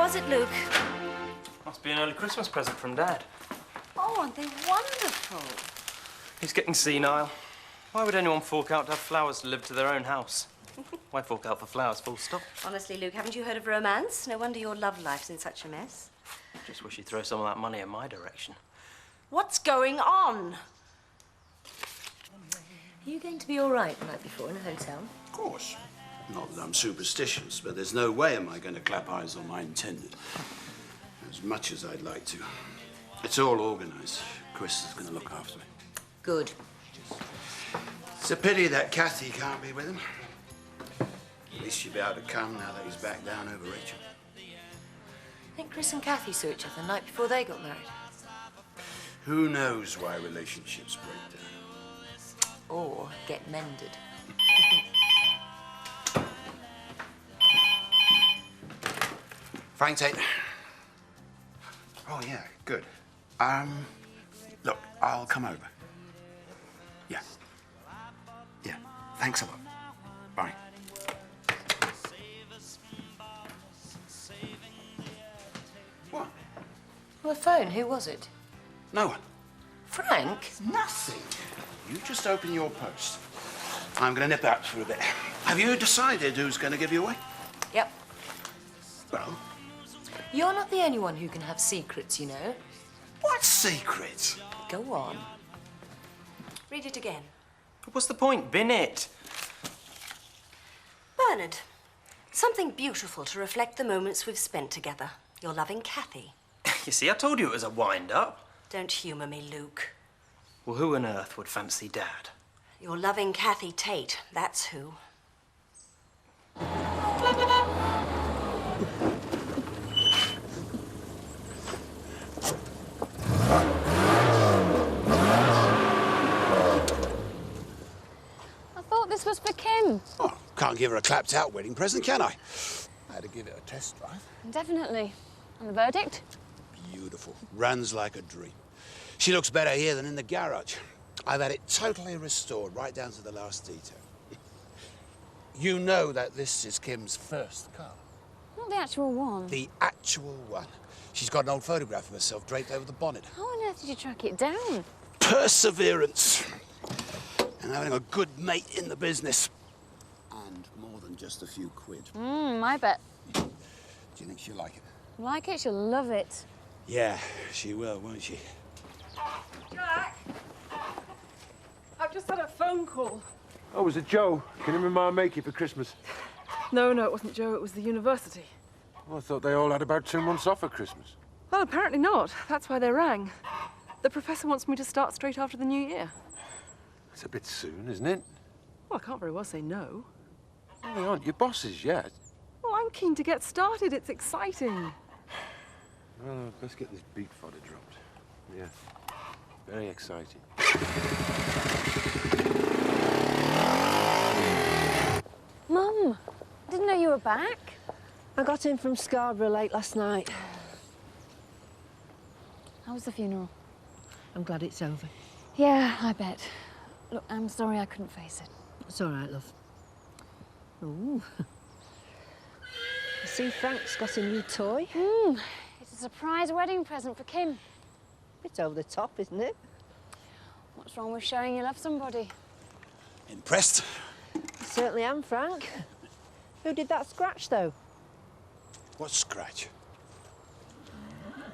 was it, Luke? Must be an early Christmas present from Dad. Oh, aren't they wonderful? He's getting senile. Why would anyone fork out to have flowers delivered to their own house? Why fork out for flowers, full stop? Honestly, Luke, haven't you heard of romance? No wonder your love life's in such a mess. Just wish you'd throw some of that money in my direction. What's going on? Are you going to be all right the night before in a hotel? Of course. Not that I'm superstitious, but there's no way am I going to clap eyes on my intended. As much as I'd like to. It's all organised. Chris is going to look after me. Good. It's a pity that Kathy can't be with him. At least she'll be able to come now that he's back down over Rachel. I think Chris and Kathy saw each other the night before they got married. Who knows why relationships break down? Or get mended. Frank Tate. Oh, yeah, good. Look, I'll come over. Yeah. Yeah, thanks a lot. Bye. What? Well, the phone, who was it? No one. Frank? Nothing. You just open your post. I'm going to nip out for a bit. Have you decided who's going to give you away? Yep. Well, You're not the only one who can have secrets, you know. what secrets? Go on. Read it again. But what's the point? Bin it. Bernard, something beautiful to reflect the moments we've spent together. Your loving Kathy. You see, I told you it was a wind-up. Don't humour me, Luke. Well, who on earth would fancy Dad? Your loving Kathy Tate, that's who. I thought this was for Kim. Oh, can't give her a clapped-out wedding present, can I? I had to give it a test drive. Definitely. And the verdict? Beautiful. Runs like a dream. She looks better here than in the garage. I've had it totally restored, right down to the last detail. You know that this is Kim's first car. Not the actual one. The actual one. She's got an old photograph of herself draped over the bonnet. How on earth did you track it down? Perseverance. And having a good mate in the business. And more than just a few quid. I bet. Do you think she'll like it? Like it, she'll love it. Yeah, she will, won't she? Jack! I've just had a phone call. Oh, was it Joe? Can you remember my making for Christmas? No, it wasn't Joe, it was the university. Well, I thought they all had about 2 months off at Christmas. Well, apparently not. That's why they rang. The professor wants me to start straight after the new year. It's a bit soon, isn't it? Well, I can't very well say no. Well, they aren't your bosses yet. Well, I'm keen to get started. It's exciting. Well, let's get this beat fodder dropped. Yeah, very exciting. Mum, I didn't know you were back. I got in from Scarborough late last night. How was the funeral? I'm glad it's over. Yeah, I bet. Look, I'm sorry I couldn't face it. It's all right, love. Ooh. I see Frank's got a new toy. It's a surprise wedding present for Kim. It's over the top, isn't it? What's wrong with showing you love somebody? Impressed? I certainly am, Frank. Who did that scratch, though? What scratch?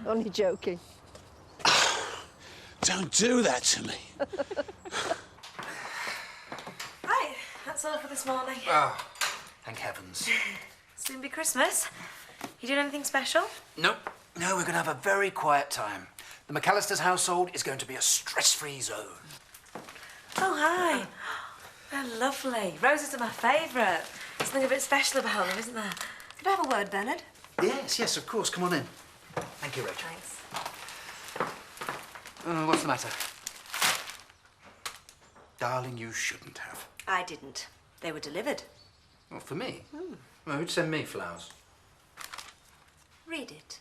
Only joking. Don't do that to me. Right, that's all for this morning. Oh, thank heavens. Soon be Christmas. You doing anything special? Nope. No, we're going to have a very quiet time. The McAllister's household is going to be a stress-free zone. Oh, hi. They're lovely. Roses are my favourite. Something a bit special about them, isn't there? Could I have a word, Bernard? Yes, yes, of course. Come on in. Thank you, Rachel. Thanks. What's the matter? Darling, you shouldn't have. I didn't. They were delivered. Well, for me? Well, who'd send me flowers? Read it.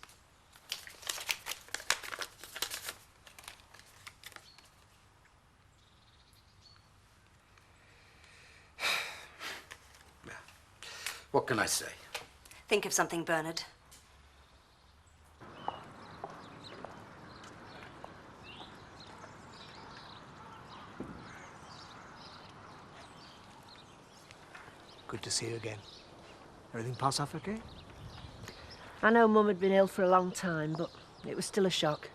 What can I say? Think of something, Bernard. Good to see you again. Everything pass off okay? I know Mum had been ill for a long time, but it was still a shock.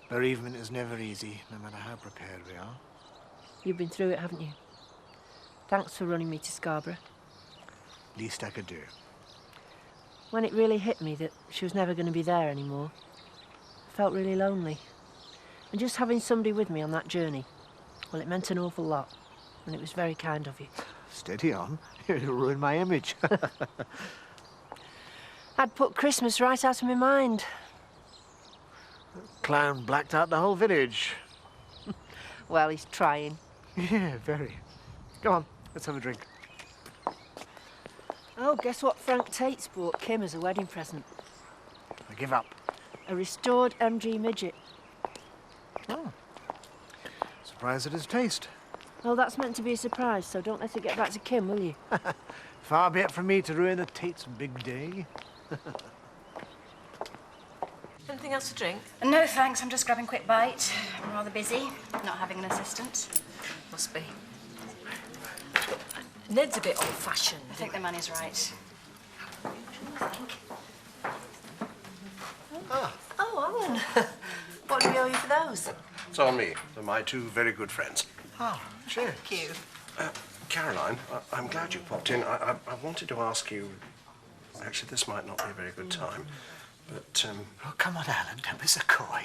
Bereavement is never easy, no matter how prepared we are. You've been through it, haven't you? Thanks for running me to Scarborough. Least I could do. When it really hit me that she was never going to be there anymore, I felt really lonely. And just having somebody with me on that journey, well, it meant an awful lot. And it was very kind of you. Steady on. It'll ruin my image. I'd put Christmas right out of my mind. Clown blacked out the whole village. Well, he's trying. Yeah, very. Go on, let's have a drink. Oh, guess what Frank Tate's bought Kim as a wedding present? I give up. A restored MG midget. Oh. Surprised at his taste. Well, that's meant to be a surprise, so don't let it get back to Kim, will you? Far be it from me to ruin the Tate's big day. Anything else to drink? No, thanks. I'm just grabbing a quick bite. I'm rather busy, not having an assistant. Must be. Ned's a bit old-fashioned. I think the money's right. Oh, Alan. What do we owe you for those? It's on me. They're my two very good friends. Oh, sure. Thank you. Caroline, I'm glad you popped in. I wanted to ask you... Actually, this might not be a very good time, but... Oh, come on, Alan, don't be so coy.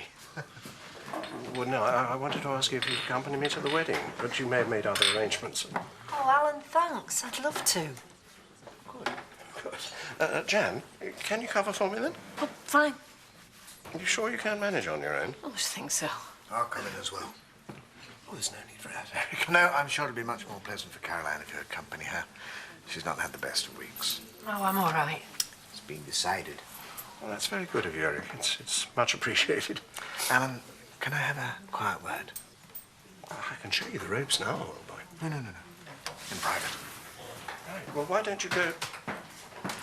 Well, no, I wanted to ask you if you'd accompany me to the wedding, but you may have made other arrangements. Oh, Alan, thanks. I'd love to. Good. Jan, can you cover for me then? Oh, fine. Are you sure you can manage on your own? I just think so. I'll come in as well. Oh, there's no need for that, Eric. No, I'm sure it'd be much more pleasant for Caroline if you accompany her. She's not had the best of weeks. Oh, I'm all right. It's been decided. Well, that's very good of you, Eric. It's much appreciated. Alan, can I have a quiet word? I can show you the ropes now, old boy. No. In private. Right. Well, why don't you go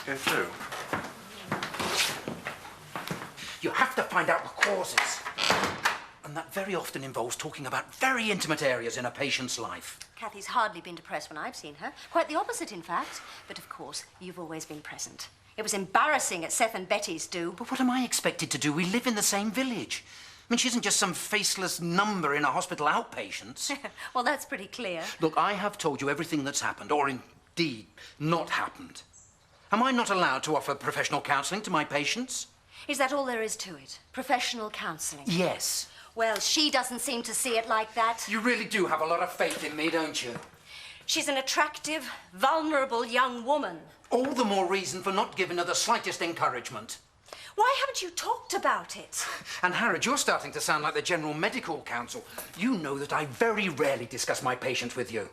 through? You have to find out the causes. And that very often involves talking about very intimate areas in a patient's life. Kathy's hardly been depressed when I've seen her. Quite the opposite, in fact. But of course, you've always been present. It was embarrassing at Seth and Betty's do. But what am I expected to do? We live in the same village. I mean, she isn't just some faceless number in a hospital outpatients. Well, that's pretty clear. Look, I have told you everything that's happened, or indeed not happened. Am I not allowed to offer professional counselling to my patients? Is that all there is to it? Professional counselling? Yes. Well, she doesn't seem to see it like that. You really do have a lot of faith in me, don't you? She's an attractive, vulnerable young woman. All the more reason for not giving her the slightest encouragement. Why haven't you talked about it? And Harrod, you're starting to sound like the General Medical Council. You know that I very rarely discuss my patients with you.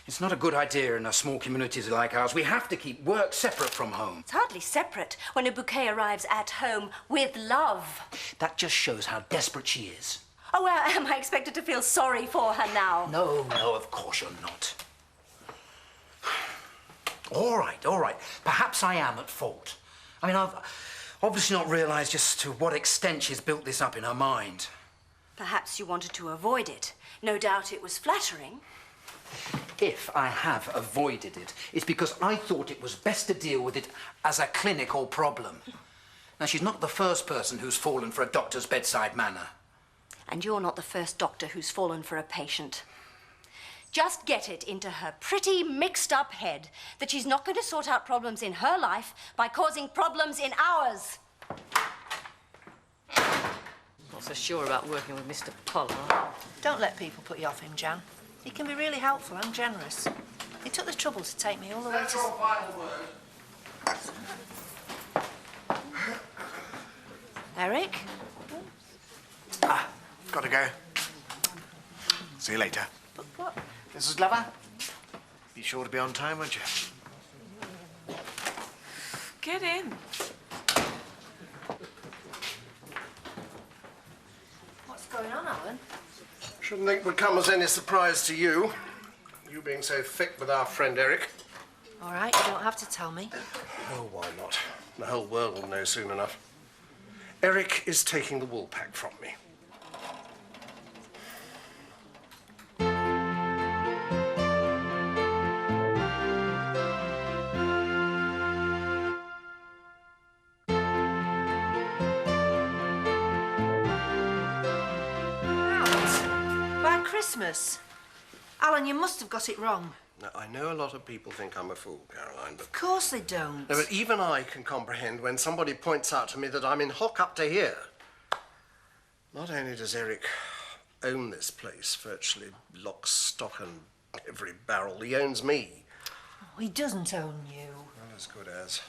It's not a good idea in a small community like ours. We have to keep work separate from home. It's hardly separate when a bouquet arrives at home with love. That just shows how desperate she is. Oh, well, am I expected to feel sorry for her now? No, of course you're not. All right. Perhaps I am at fault. I mean, I've obviously not realised just to what extent she's built this up in her mind. Perhaps you wanted to avoid it. No doubt it was flattering. If I have avoided it, it's because I thought it was best to deal with it as a clinical problem. Now, she's not the first person who's fallen for a doctor's bedside manner. And you're not the first doctor who's fallen for a patient. Just get it into her pretty mixed-up head that she's not going to sort out problems in her life by causing problems in ours. Not so sure about working with Mr. Pollard. Don't let people put you off him, Jan. He can be really helpful and generous. He took the trouble to take me all the way to... final word. Eric? Gotta go. See you later. But what? Mrs. Glover, be sure to be on time, won't you? Get in. What's going on, Alan? Shouldn't think it would come as any surprise to you. You being so thick with our friend Eric. All right, you don't have to tell me. Oh, why not? The whole world will know soon enough. Eric is taking the wool pack from me. Christmas. Alan, you must have got it wrong. Now, I know a lot of people think I'm a fool, Caroline, but... Of course they don't. No, but even I can comprehend when somebody points out to me that I'm in hock up to here. Not only does Eric own this place, virtually lock, stock and every barrel, he owns me. Oh, he doesn't own you. Not as good as.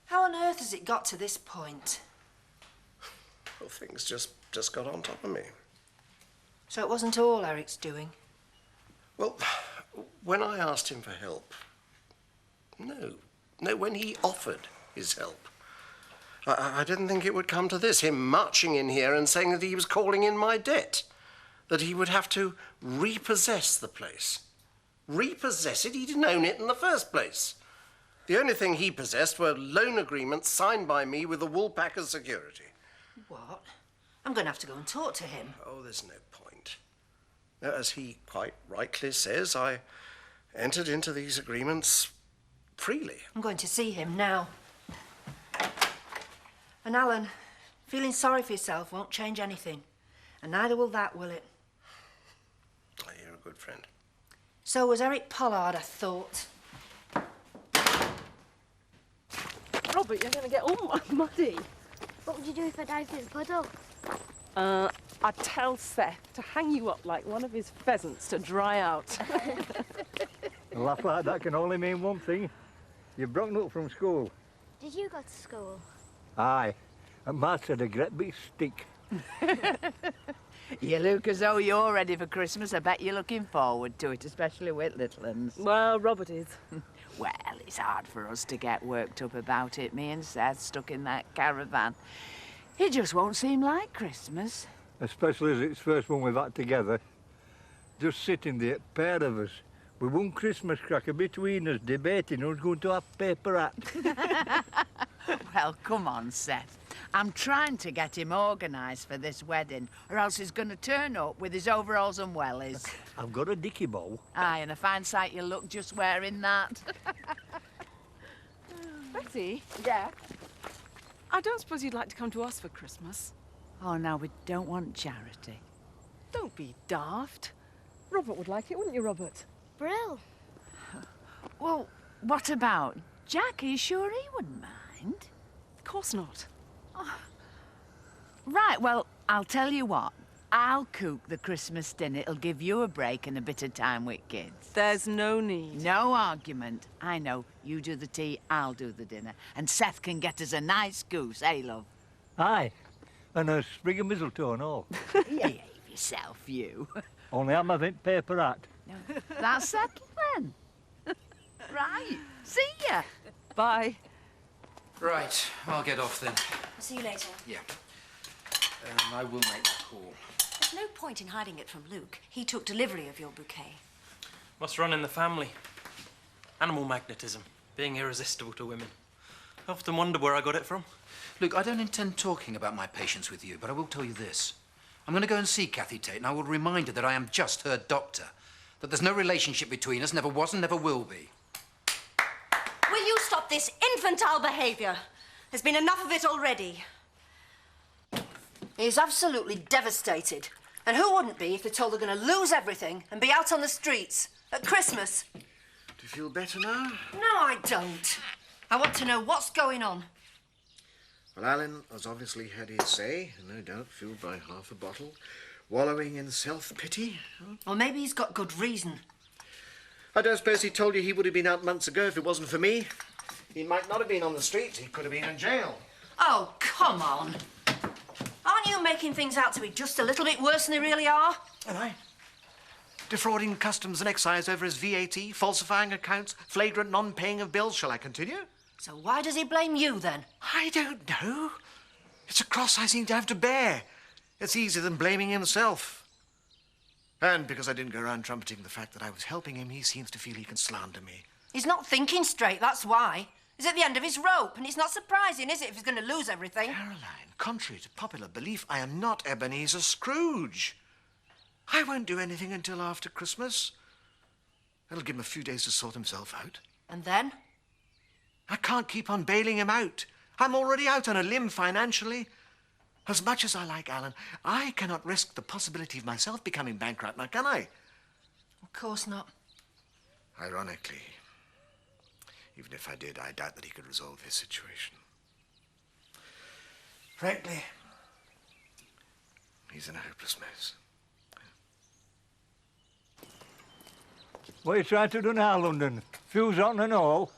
How on earth has it got to this point? Well, things just got on top of me. So it wasn't all Eric's doing? Well, when I asked him for help, no, when he offered his help, I didn't think it would come to this, him marching in here and saying that he was calling in my debt, that he would have to repossess the place. Repossess it? He didn't own it in the first place. The only thing he possessed were loan agreements signed by me with the Woolpackers security. What? I'm going to have to go and talk to him. Oh, there's no point. Now, as he quite rightly says, I entered into these agreements freely. I'm going to see him now. And Alan, feeling sorry for yourself won't change anything. And neither will that, will it? Oh, you're a good friend. So was Eric Pollard, I thought. Robert, you're going to get all muddy. What would you do if I dived in the puddle? I'd tell Seth to hang you up like one of his pheasants to dry out. A laugh like that can only mean one thing. You've broken up from school. Did you go to school? Aye. And Ma said a great big stick. You look as though you're ready for Christmas. I bet you're looking forward to it, especially with little uns. Well, Robert is. Well, it's hard for us to get worked up about it, me and Seth stuck in that caravan. It just won't seem like Christmas. Especially as it's the first one we've had together. Just sitting there, pair of us, with one Christmas cracker between us, debating who's going to have paper hat. Well, come on, Seth. I'm trying to get him organised for this wedding, or else he's going to turn up with his overalls and wellies. I've got a dicky bow. Aye, and a fine sight you look just wearing that. Betty? Yeah? I don't suppose you'd like to come to us for Christmas. Oh, no, we don't want charity. Don't be daft. Robert would like it, wouldn't you, Robert? Brill. Well, what about Jack? Are you sure he wouldn't mind? Of course not. Oh. Right, well, I'll tell you what. I'll cook the Christmas dinner. It'll give you a break and a bit of time with kids. There's no need. No argument. I know. You do the tea, I'll do the dinner. And Seth can get us a nice goose, eh, love? Aye. And a sprig of mistletoe and all. Behave yourself, you. Only I'm having paper hat. No, that's settled then. Right. See ya. Bye. Right, I'll get off then. I'll see you later. Yeah. I will make the call. There's no point in hiding it from Luke. He took delivery of your bouquet. Must run in the family. Animal magnetism, being irresistible to women. I often wonder where I got it from. Luke, I don't intend talking about my patients with you, but I will tell you this. I'm going to go and see Kathy Tate, and I will remind her that I am just her doctor. That there's no relationship between us, never was and never will be. Will you stop this infantile behaviour? There's been enough of it already. He's absolutely devastated. And who wouldn't be if they're told they're going to lose everything and be out on the streets at Christmas? Do you feel better now? No, I don't. I want to know what's going on. Well, Alan has obviously had his say, no doubt fueled by half a bottle, wallowing in self-pity. Or maybe he's got good reason. I don't suppose he told you he would have been out months ago if it wasn't for me. He might not have been on the streets. He could have been in jail. Oh, come on. Aren't you making things out to be just a little bit worse than they really are? Am I? Defrauding customs and excise over his VAT, falsifying accounts, flagrant non-paying of bills. Shall I continue? So why does he blame you, then? I don't know. It's a cross I seem to have to bear. It's easier than blaming himself. And because I didn't go around trumpeting the fact that I was helping him, he seems to feel he can slander me. He's not thinking straight, that's why. He's at the end of his rope, and it's not surprising, is it, if he's going to lose everything? Caroline, contrary to popular belief, I am not Ebenezer Scrooge. I won't do anything until after Christmas. That'll give him a few days to sort himself out. And then? I can't keep on bailing him out. I'm already out on a limb financially. As much as I like Alan, I cannot risk the possibility of myself becoming bankrupt now, can I? Of course not. Ironically, even if I did, I doubt that he could resolve his situation. Frankly, he's in a hopeless mess. What are you trying to do now, London? Fuse on and all?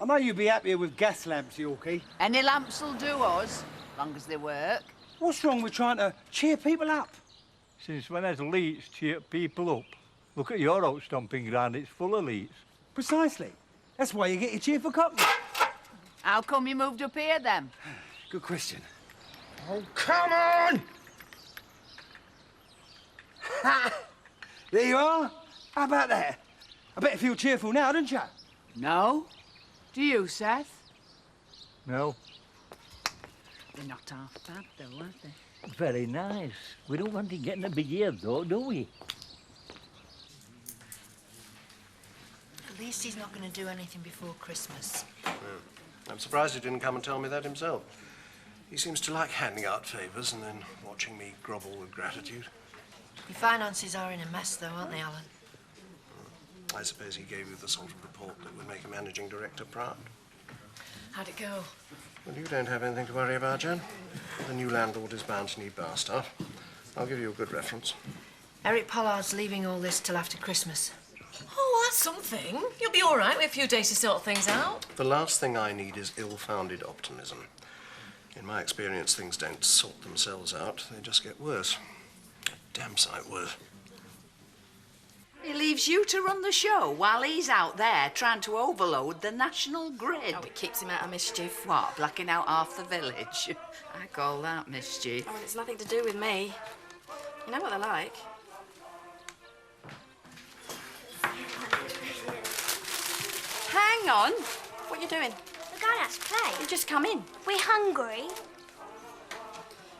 I know you'd be happier with gas lamps, Yorkie. Any lamps will do us, as long as they work. What's wrong with trying to cheer people up? Since when has Leeds cheered people up? Look at your old stomping ground, it's full of Leeds. Precisely. That's why you get your cheerful company. How come you moved up here, then? Good question. Oh, come on! Ha! There you are. How about that? I bet you feel cheerful now, don't you? No. Do you, Seth? No. They're not half bad, though, are they? Very nice. We don't want him getting a big ear, though, do we? At least he's not going to do anything before Christmas. I'm surprised he didn't come and tell me that himself. He seems to like handing out favours and then watching me grovel with gratitude. Your finances are in a mess, though, aren't they, Alan? I suppose he gave you the sort of report that would make a managing director proud. How'd it go? Well, you don't have anything to worry about, Jan. The new landlord is bound to need bar staff. I'll give you a good reference. Eric Pollard's leaving all this till after Christmas. Oh, that's something. You'll be all right with a few days to sort things out. The last thing I need is ill-founded optimism. In my experience, things don't sort themselves out. They just get worse. A damn sight worse. He leaves you to run the show while he's out there trying to overload the national grid. Oh, it keeps him out of mischief. What, blacking out half the village? I call that mischief. Oh, well, it's nothing to do with me. You know what they're like. Hang on. What are you doing? We're going out to play. You just come in. We're hungry.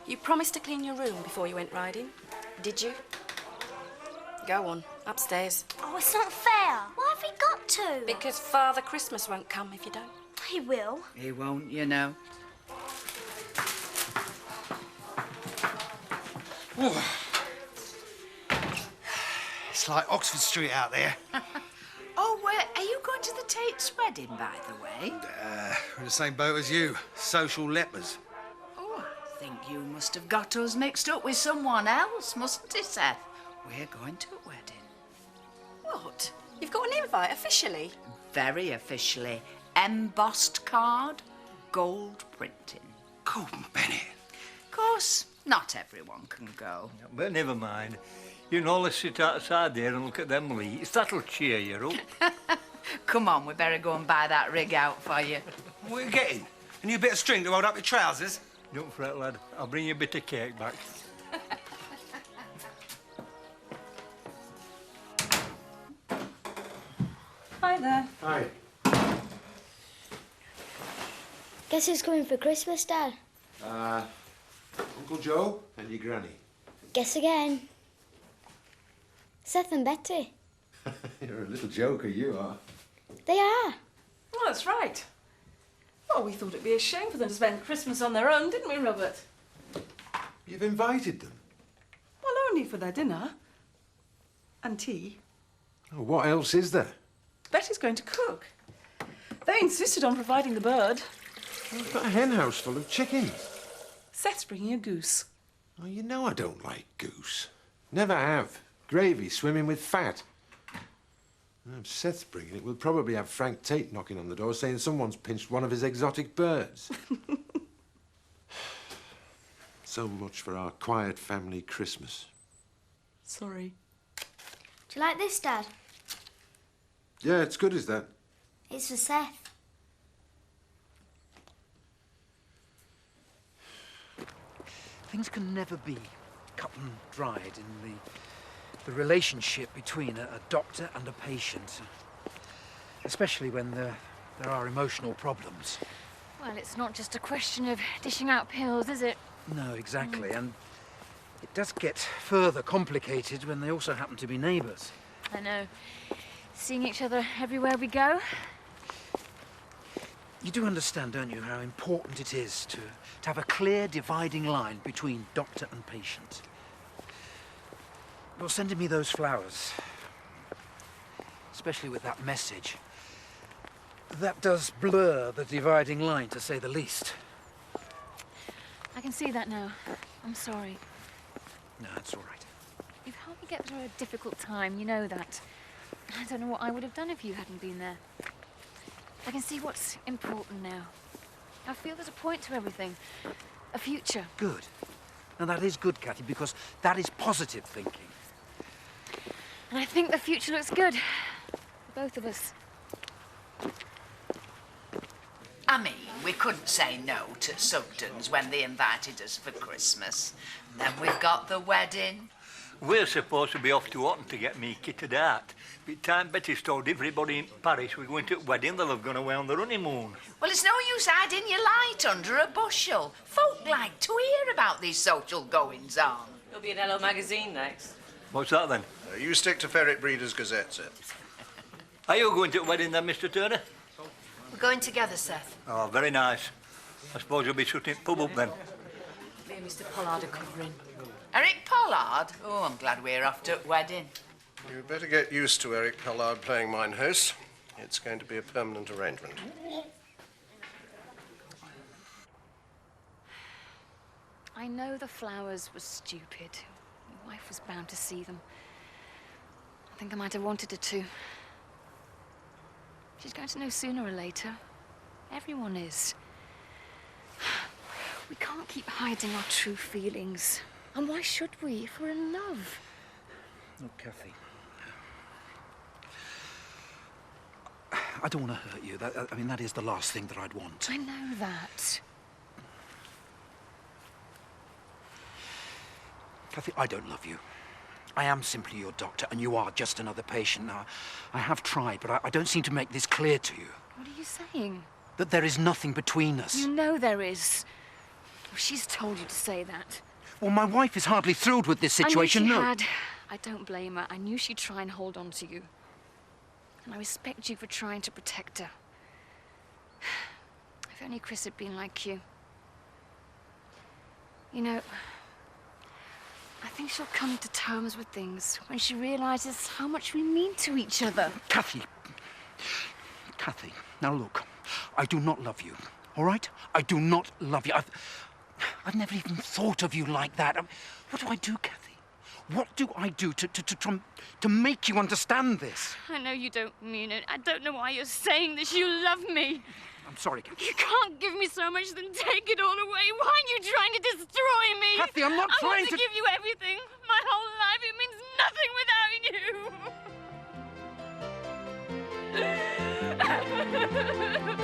You promised to clean your room before you went riding. Did you? Go on, upstairs. Oh, it's not fair. Why have we got to? Because Father Christmas won't come if you don't. He will. He won't, you know. It's like Oxford Street out there. Oh, are you going to the Tate's wedding, by the way? We're in the same boat as you. Social lepers. Oh, I think you must have got us mixed up with someone else, mustn't it, Seth? We're going to a wedding. What? You've got an invite officially? Very officially. Embossed card, gold printing. Gordon Bennett. Of course, not everyone can go. But never mind. You can always sit outside there and look at them Leeds. That'll cheer you up. Come on, we better go and buy that rig out for you. What are you getting? A new bit of string to hold up your trousers? Don't fret, lad. I'll bring you a bit of cake back. Hi there. Hi. Guess who's coming for Christmas, Dad? Uncle Joe and your granny. Guess again. Seth and Betty. You're a little joker, you are. They are. Oh, that's right. Well, we thought it'd be a shame for them to spend Christmas on their own, didn't we, Robert? You've invited them. Well, only for their dinner. And tea. Oh, what else is there? Betty's going to cook. They insisted on providing the bird. I've got a hen house full of chickens. Seth's bringing a goose. Oh, you know I don't like goose. Never have. Gravy swimming with fat. If Seth's bringing it, we'll probably have Frank Tate knocking on the door saying someone's pinched one of his exotic birds. So much for our quiet family Christmas. Sorry. Do you like this, Dad? Yeah, it's good as that. It's for Seth. Things can never be cut and dried in the relationship between a doctor and a patient, especially when there are emotional problems. Well, it's not just a question of dishing out pills, is it? No, exactly, and it does get further complicated when they also happen to be neighbours. I know. Seeing each other everywhere we go. You do understand, don't you, how important it is to have a clear dividing line between doctor and patient? You're sending me those flowers, especially with that message. That does blur the dividing line, to say the least. I can see that now. I'm sorry. No, it's all right. You've helped me get through a difficult time, you know that. I don't know what I would have done if you hadn't been there. I can see what's important now. I feel there's a point to everything. A future. Good. And that is good, Cathy, because that is positive thinking. And I think the future looks good. For both of us. I mean, we couldn't say no to Sugden's when they invited us for Christmas. And then we've got the wedding. We're supposed to be off to Otten to get me kitted out. By the time Betty's told everybody in Paris we're going to a wedding, they'll have gone away on their honeymoon. Well, it's no use hiding your light under a bushel. Folk like to hear about these social goings-on. You'll be in Hello Magazine next. What's that, then? You stick to Ferret Breeders' Gazette, sir. Are you going to a wedding, then, Mr. Turner? We're going together, Seth. Oh, very nice. I suppose you'll be shutting pub up, then. Me and Mr. Pollard are covering. Eric Pollard? Oh, I'm glad we're off to a wedding. You'd better get used to Eric Pollard playing mine host. It's going to be a permanent arrangement. I know the flowers were stupid. Your wife was bound to see them. I think I might have wanted her to. She's going to know sooner or later. Everyone is. We can't keep hiding our true feelings. And why should we if we're in love? Look, Cathy. I don't want to hurt you. I mean, that is the last thing that I'd want. I know that. Cathy, I don't love you. I am simply your doctor, and you are just another patient. Now, I have tried, but I don't seem to make this clear to you. What are you saying? That there is nothing between us. You know there is. Well, she's told you to say that. Well, my wife is hardly thrilled with this situation, I knew she no. had. I don't blame her. I knew she'd try and hold on to you. And I respect you for trying to protect her. If only Chris had been like you. You know, I think she'll come to terms with things when she realizes how much we mean to each other. Cathy, now look, I do not love you, all right? I do not love you. I've never even thought of you like that. What do I do, Cathy? What do I do to make you understand this? I know you don't mean it. I don't know why you're saying this. You love me. I'm sorry, Cathy. You can't give me so much, then take it all away. Why are you trying to destroy me? Cathy, I'm not I trying want to give you everything. My whole life. It means nothing without you.